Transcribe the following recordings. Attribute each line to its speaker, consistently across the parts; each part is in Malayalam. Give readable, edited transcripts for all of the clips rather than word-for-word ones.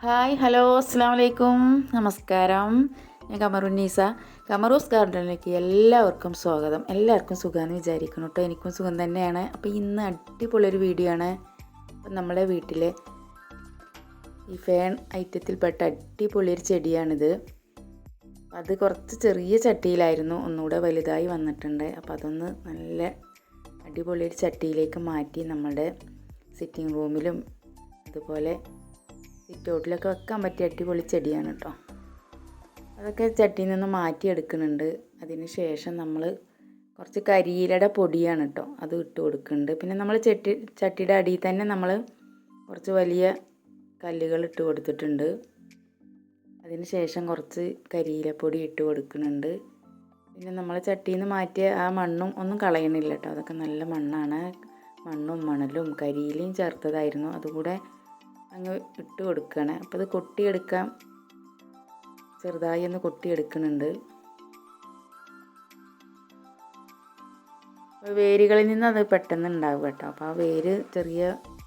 Speaker 1: ഹായ് ഹലോ അസ്സാം വലൈക്കും നമസ്കാരം. ഞാൻ കമറുന്നീസ. കമറൂസ് ഗാർഡനിലേക്ക് എല്ലാവർക്കും സ്വാഗതം. എല്ലാവർക്കും സുഖമാണെന്ന് വിചാരിക്കുന്നു കേട്ടോ. എനിക്കും സുഖം തന്നെയാണ്. അപ്പോൾ ഇന്ന് അടിപൊളിയൊരു വീഡിയോ ആണ്. അപ്പം നമ്മുടെ വീട്ടിലെ ഈ ഫേൺ ഐറ്റത്തിൽപ്പെട്ട അടിപൊളിയൊരു ചെടിയാണിത്. അത് കുറച്ച് ചെറിയ ചട്ടിയിലായിരുന്നു, ഒന്നുകൂടെ വലുതായി വന്നിട്ടുണ്ട്. അപ്പോൾ അതൊന്ന് നല്ല അടിപൊളിയൊരു ചട്ടിയിലേക്ക് മാറ്റി നമ്മുടെ സിറ്റിംഗ് റൂമിലും അതുപോലെ സിറ്റൗട്ടിലൊക്കെ വെക്കാൻ പറ്റിയ അടിപൊളി ചെടിയാണ് കേട്ടോ. അതൊക്കെ ചട്ടിയിൽ നിന്ന് മാറ്റിയെടുക്കുന്നുണ്ട്. അതിന് ശേഷം നമ്മൾ കുറച്ച് കരിയിലയുടെ പൊടിയാണ് കേട്ടോ അത് ഇട്ട് കൊടുക്കുന്നുണ്ട്. പിന്നെ നമ്മൾ ചട്ടിയുടെ അടിയിൽ തന്നെ നമ്മൾ കുറച്ച് വലിയ കല്ലുകൾ ഇട്ട് കൊടുത്തിട്ടുണ്ട്. അതിന് ശേഷം കുറച്ച് കരിയിലപ്പൊടി ഇട്ട് കൊടുക്കുന്നുണ്ട്. പിന്നെ നമ്മൾ ചട്ടിയിൽ നിന്ന് മാറ്റിയ ആ മണ്ണും ഒന്നും കളയണില്ല കേട്ടോ. അതൊക്കെ നല്ല മണ്ണാണ്. മണ്ണും മണലും കരിയിലയും ചേർത്തതായിരുന്നു. അതുകൂടെ അങ്ങ് ഇട്ട് കൊടുക്കുകയാണ്. അപ്പോൾ അത് കൊട്ടിയെടുക്കാം, ചെറുതായി ഒന്ന് കൊട്ടിയെടുക്കുന്നുണ്ട്. അപ്പോൾ വേരുകളിൽ നിന്ന് അത് പെട്ടെന്ന് ഉണ്ടാവും കേട്ടോ. അപ്പോൾ ആ വേര് ചെറിയ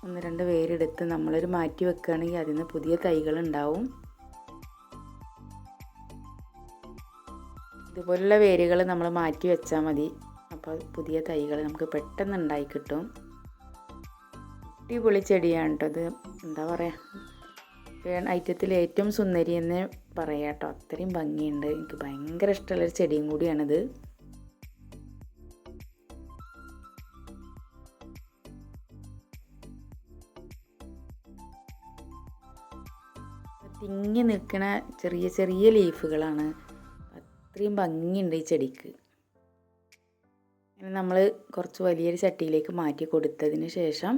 Speaker 1: 1-2 വേരെടുത്ത് നമ്മളൊരു മാറ്റി വെക്കുകയാണെങ്കിൽ അതിൽ നിന്ന് പുതിയ തൈകൾ ഉണ്ടാവും. ഇതുപോലുള്ള വേരുകൾ നമ്മൾ മാറ്റി വെച്ചാൽ മതി. അപ്പോൾ പുതിയ തൈകൾ നമുക്ക് പെട്ടെന്ന് ഉണ്ടായി കിട്ടും. അടിപൊളി ചെടിയാണ് കേട്ടോ അത്. എന്താ പറയുക, ഐറ്റത്തിൽ ഏറ്റവും സുന്ദരി എന്ന് പറയാം കേട്ടോ. അത്രയും ഭംഗിയുണ്ട്. എനിക്ക് ഭയങ്കര ഇഷ്ടമുള്ളൊരു ചെടിയും കൂടിയാണിത്. തിങ്ങി നിൽക്കുന്ന ചെറിയ ചെറിയ ലീഫുകളാണ്. അത്രയും ഭംഗിയുണ്ട് ഈ ചെടിക്ക്. നമ്മൾ കുറച്ച് വലിയൊരു ചട്ടിയിലേക്ക് മാറ്റി കൊടുത്തതിന് ശേഷം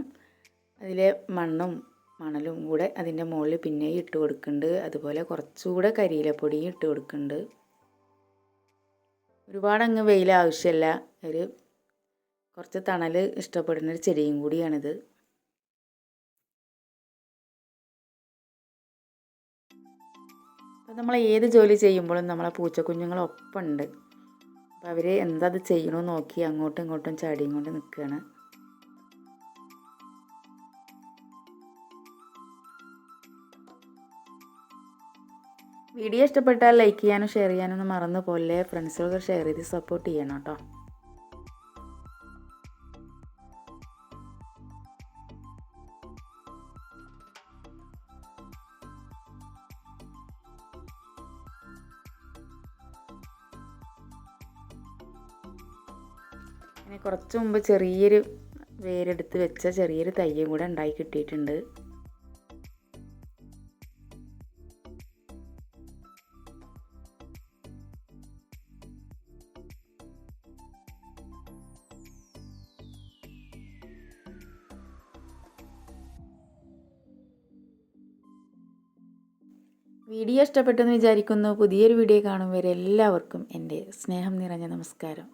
Speaker 1: അതിലെ മണ്ണും മണലും കൂടെ അതിൻ്റെ മുകളിൽ പിന്നെയും ഇട്ട് കൊടുക്കുന്നുണ്ട്. അതുപോലെ കുറച്ചുകൂടെ കരിയിലപ്പൊടിയും ഇട്ട് കൊടുക്കുന്നുണ്ട്. ഒരുപാടങ്ങ് വെയിൽ ആവശ്യമില്ല. കുറച്ച് തണൽ ഇഷ്ടപ്പെടുന്നൊരു ചെടിയും കൂടിയാണിത്. അപ്പോൾ നമ്മൾ ഏത് ജോലി ചെയ്യുമ്പോഴും നമ്മളെ പൂച്ചക്കുഞ്ഞുങ്ങളൊപ്പം ഉണ്ട്. അപ്പോൾ അവർ എന്താ അത് ചെയ്യണമെന്ന് നോക്കി അങ്ങോട്ടും ഇങ്ങോട്ടും ചാടിയും കൊണ്ട് നിൽക്കുകയാണ്. വീഡിയോ ഇഷ്ടപ്പെട്ടാൽ ലൈക്ക് ചെയ്യാനും ഷെയർ ചെയ്യാനൊന്നും മറന്നു പോലെ. ഫ്രണ്ട്സുകൾക്ക് ഷെയർ ചെയ്ത് സപ്പോർട്ട് ചെയ്യണം കേട്ടോ. അങ്ങനെ കുറച്ച് മുമ്പ് ചെറിയൊരു വേരെടുത്ത് വെച്ച ചെറിയൊരു തയ്യും കൂടെ ഉണ്ടായി കിട്ടിയിട്ടുണ്ട്. വീഡിയോ ഇഷ്ടപ്പെട്ടെന്ന് വിചാരിക്കുന്നു. പുതിയൊരു വീഡിയോ കാണും വരെ എല്ലാവർക്കും എൻ്റെ സ്നേഹം നിറഞ്ഞ നമസ്കാരം.